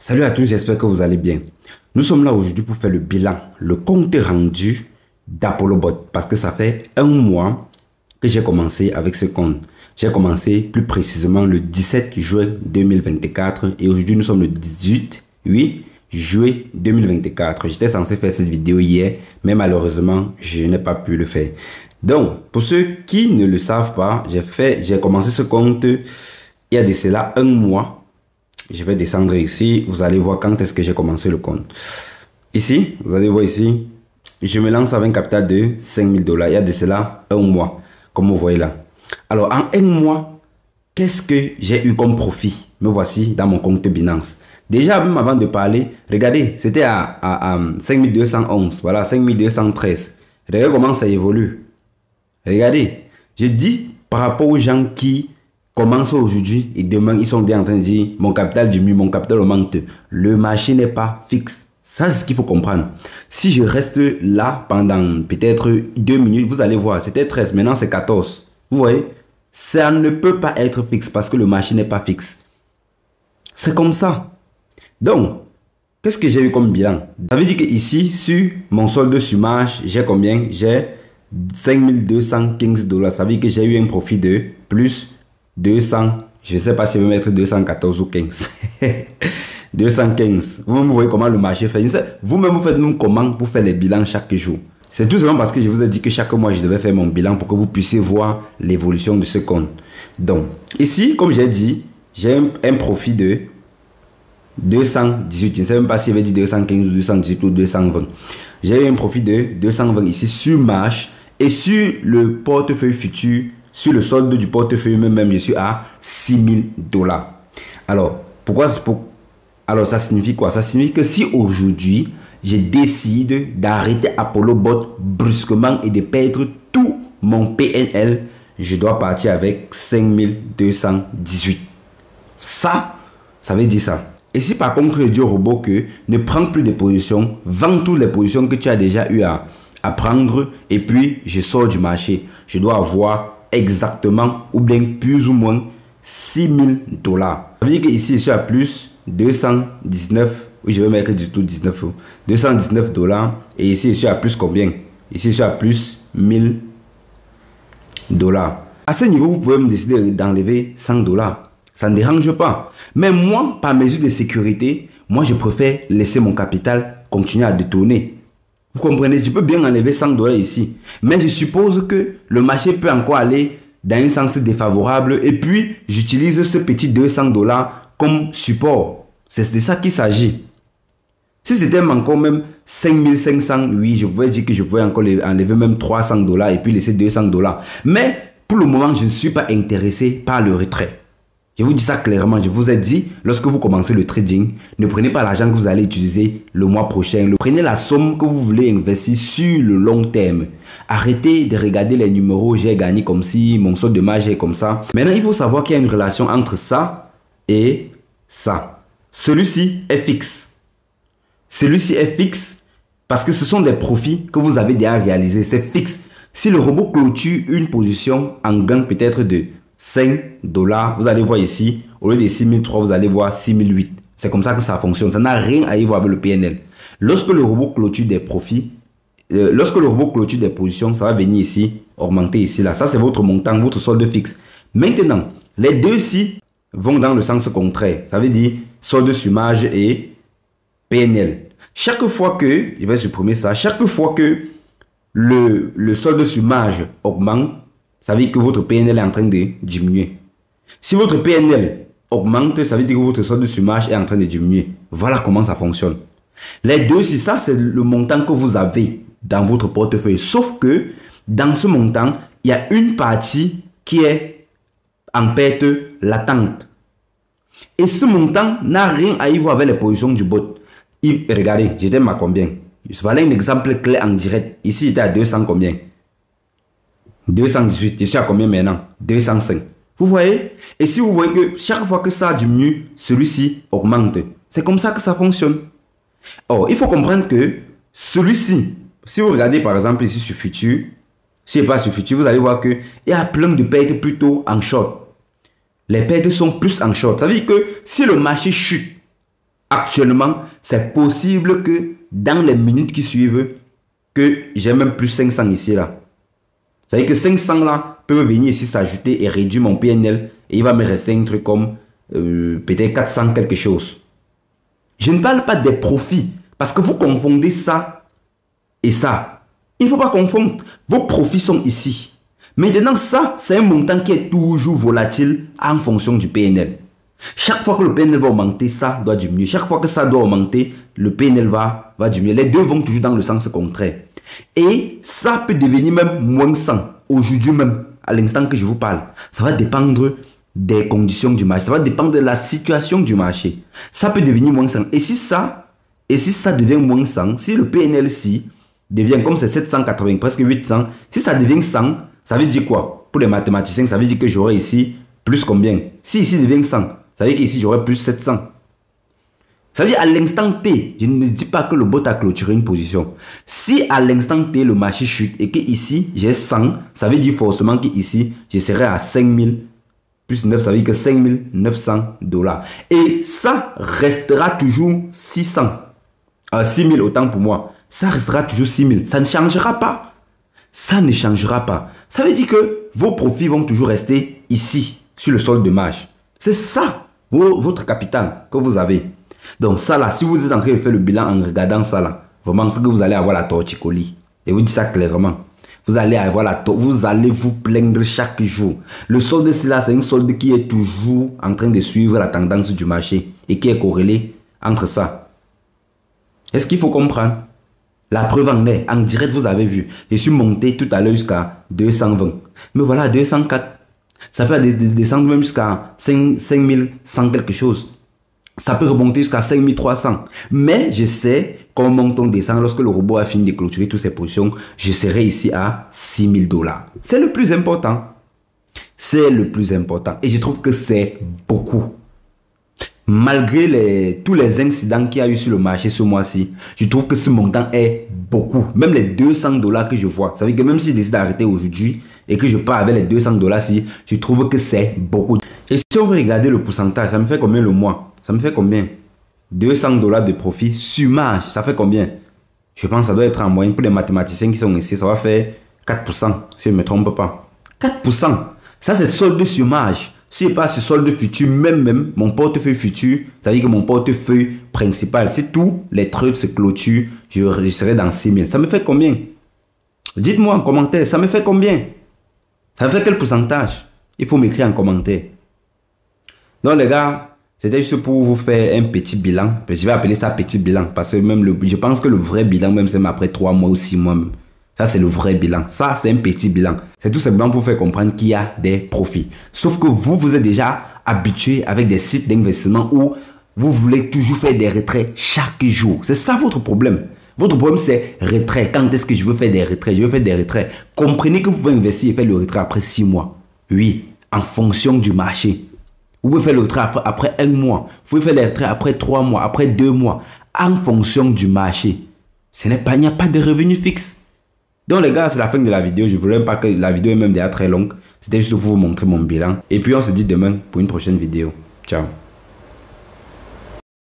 Salut à tous, j'espère que vous allez bien. Nous sommes là aujourd'hui pour faire le bilan, le compte rendu d'ApolloBot parce que ça fait un mois que j'ai commencé avec ce compte. J'ai commencé plus précisément le 17 juin 2024 et aujourd'hui nous sommes le 18 juillet 2024. J'étais censé faire cette vidéo hier, mais malheureusement, je n'ai pas pu le faire. Donc, pour ceux qui ne le savent pas, j'ai commencé ce compte il y a de cela un mois. Je vais descendre ici, vous allez voir quand est-ce que j'ai commencé le compte. Ici, vous allez voir ici, je me lance avec un capital de 5000 $. Il y a de cela un mois, comme vous voyez là. Alors, en un mois, qu'est-ce que j'ai eu comme profit? Me voici dans mon compte Binance. Déjà, même avant de parler, regardez, c'était à 5211, voilà, 5213. Regardez comment ça évolue. Regardez, je dis par rapport aux gens qui commencent aujourd'hui et demain, ils sont bien en train de dire mon capital diminue, mon capital augmente. Le marché n'est pas fixe. Ça, c'est ce qu'il faut comprendre. Si je reste là pendant peut-être 2 minutes, vous allez voir, c'était 13, maintenant c'est 14. Vous voyez, ça ne peut pas être fixe parce que le marché n'est pas fixe. C'est comme ça. Donc, qu'est-ce que j'ai eu comme bilan? Ça veut dire que ici, sur mon solde sur marge, j'ai combien? J'ai 5215 $. Ça veut dire que j'ai eu un profit de plus 200, je ne sais pas si je vais mettre 214 ou 15. 215. Vous-même, vous voyez comment le marché fait. Vous-même, vous faites même comment pour faire les bilans chaque jour. C'est tout simplement parce que je vous ai dit que chaque mois, je devais faire mon bilan pour que vous puissiez voir l'évolution de ce compte. Donc, ici, comme j'ai dit, j'ai un profit de 218. Je ne sais même pas si je vais dire 215 ou 218 ou 220. J'ai eu un profit de 220 ici sur marge et sur le portefeuille futur. Sur le solde du portefeuille même, je suis à 6000 $. Alors, alors, ça signifie quoi? Ça signifie que si aujourd'hui, je décide d'arrêter ApolloBot brusquement et de perdre tout mon PNL, je dois partir avec 5218. Ça veut dire ça. Et si par contre, je dis au robot que ne prends plus de positions, vends toutes les positions que tu as déjà eu à prendre et puis je sors du marché, je dois avoir exactement ou bien plus ou moins 6000 $. Ça veut dire que ici je suis à plus 219, oui je vais mettre du tout 19, 219 $ et ici je suis à plus combien? Ici je suis à plus 1000 $. À ce niveau vous pouvez me décider d'enlever 100 $. Ça ne dérange pas. Mais moi, par mesure de sécurité, moi je préfère laisser mon capital continuer à détourner. Vous comprenez, je peux bien enlever 100 $ ici. Mais je suppose que le marché peut encore aller dans un sens défavorable. Et puis, j'utilise ce petit 200 $ comme support. C'est de ça qu'il s'agit. Si c'était encore même 5500, oui, je pouvais dire que je pouvais encore enlever même 300 $ et puis laisser 200 $. Mais pour le moment, je ne suis pas intéressé par le retrait. Je vous dis ça clairement, je vous ai dit, lorsque vous commencez le trading, ne prenez pas l'argent que vous allez utiliser le mois prochain. Prenez la somme que vous voulez investir sur le long terme. Arrêtez de regarder les numéros, j'ai gagné comme si, mon solde de marge est comme ça. Maintenant, il faut savoir qu'il y a une relation entre ça et ça. Celui-ci est fixe. Celui-ci est fixe parce que ce sont des profits que vous avez déjà réalisés. C'est fixe. Si le robot clôture une position en gain peut-être de 5 $, vous allez voir ici, au lieu de 6003, vous allez voir 6008. C'est comme ça que ça fonctionne. Ça n'a rien à y voir avec le PNL. Lorsque le robot clôture des profits, lorsque le robot clôture des positions, ça va venir ici, augmenter ici, là. Ça, c'est votre montant, votre solde fixe. Maintenant, les deux-ci vont dans le sens contraire. Ça veut dire solde sur marge et PNL. Chaque fois que, je vais supprimer ça, chaque fois que le solde sur marge augmente, ça veut dire que votre PNL est en train de diminuer. Si votre PNL augmente, ça veut dire que votre solde sur marge est en train de diminuer. Voilà comment ça fonctionne. Les deux, si ça, c'est le montant que vous avez dans votre portefeuille. Sauf que dans ce montant, il y a une partie qui est en perte latente. Et ce montant n'a rien à y voir avec les positions du bot. Regardez, j'étais à combien? Voilà un exemple clair en direct. Ici, j'étais à 200 combien? 218, je suis à combien maintenant? 205. Vous voyez? Et si vous voyez que chaque fois que ça diminue, celui-ci augmente. C'est comme ça que ça fonctionne. Or, il faut comprendre que celui-ci, si vous regardez par exemple ici sur Futur, si pas sur Futur, vous allez voir qu'il y a plein de pertes plutôt en short. Les pertes sont plus en short. Ça veut dire que si le marché chute, Actuellement, c'est possible que dans les minutes qui suivent, que j'ai même plus 500 ici là. Ça veut dire que 500 là peuvent venir ici s'ajouter et réduire mon PNL et il va me rester un truc comme peut-être 400 quelque chose. Je ne parle pas des profits parce que vous confondez ça et ça. Il ne faut pas confondre. Vos profits sont ici. Maintenant, ça, c'est un montant qui est toujours volatile en fonction du PNL. Chaque fois que le PNL va augmenter, ça doit diminuer. Chaque fois que ça doit augmenter, le PNL va diminuer. Les deux vont toujours dans le sens contraire. Et ça peut devenir même moins 100. Aujourd'hui même, à l'instant que je vous parle. Ça va dépendre des conditions du marché. Ça va dépendre de la situation du marché. Ça peut devenir moins 100. Et si ça devient moins 100, si le PNL-ci devient comme c'est 780, presque 800, si ça devient 100, ça veut dire quoi? Pour les mathématiciens, ça veut dire que j'aurai ici plus combien? Si ici devient 100, ça veut dire qu'ici j'aurai plus 700. Ça veut dire à l'instant T, je ne dis pas que le bot a clôturé une position. Si à l'instant T, le marché chute et que ici j'ai 100, ça veut dire forcément qu'ici, je serai à 5000 plus 9, ça veut dire que 5900 $. Et ça restera toujours 600. 6000 autant pour moi. Ça restera toujours 6000. Ça ne changera pas. Ça ne changera pas. Ça veut dire que vos profits vont toujours rester ici, sur le solde de marge. C'est ça, votre capital que vous avez. Donc ça là, si vous êtes en train de faire le bilan en regardant ça là, vraiment c'est que vous allez avoir la torticolis. Et vous dites ça clairement. Vous allez avoir vous allez vous plaindre chaque jour. Le solde là, c'est un solde qui est toujours en train de suivre la tendance du marché et qui est corrélé entre ça. Est-ce qu'il faut comprendre? La preuve en est, en direct vous avez vu, je suis monté tout à l'heure jusqu'à 220. Mais voilà, 204. Ça peut descendre même jusqu'à 5100 quelque chose. Ça peut remonter jusqu'à 5300. Mais je sais qu'en montant descend, lorsque le robot a fini de clôturer toutes ses positions, je serai ici à 6000 $. C'est le plus important. C'est le plus important. Et je trouve que c'est beaucoup. Malgré tous les incidents qu'il y a eu sur le marché ce mois-ci, je trouve que ce montant est beaucoup. Même les 200 $ que je vois. Ça veut dire que même si je décide d'arrêter aujourd'hui et que je pars avec les 200 $-ci, je trouve que c'est beaucoup. Et si on veut regarder le pourcentage, ça me fait combien le mois? Ça me fait combien? 200 $ de profit sur marge, ça fait combien? Je pense que ça doit être en moyenne pour les mathématiciens qui sont ici, ça va faire 4%, si je ne me trompe pas. 4%, ça c'est solde sur marge. Si je passe sur solde futur, même mon portefeuille futur, ça veut dire que mon portefeuille principal, si tous les trucs se clôturent, je serai dans 6000. Ça me fait combien? Dites-moi en commentaire, ça me fait combien? Ça me fait quel pourcentage? Il faut m'écrire en commentaire. Donc les gars, c'était juste pour vous faire un petit bilan. Je vais appeler ça petit bilan parce que même je pense que le vrai bilan, même c'est après 3 mois ou 6 mois même. Ça, c'est le vrai bilan. Ça, c'est un petit bilan. C'est tout simplement pour faire comprendre qu'il y a des profits. Sauf que vous êtes déjà habitué avec des sites d'investissement où vous voulez toujours faire des retraits chaque jour. C'est ça votre problème. Votre problème, c'est retrait. Quand est-ce que je veux faire des retraits? Je veux faire des retraits. Comprenez que vous pouvez investir et faire le retrait après 6 mois. Oui, en fonction du marché. Vous pouvez faire le retrait après 1 mois. Vous pouvez faire le retrait après 3 mois, après 2 mois. En fonction du marché. Il n'y a pas de revenu fixe. Donc les gars, c'est la fin de la vidéo. Je ne voulais pas que la vidéo est même déjà très longue. C'était juste pour vous montrer mon bilan. Et puis on se dit demain pour une prochaine vidéo. Ciao.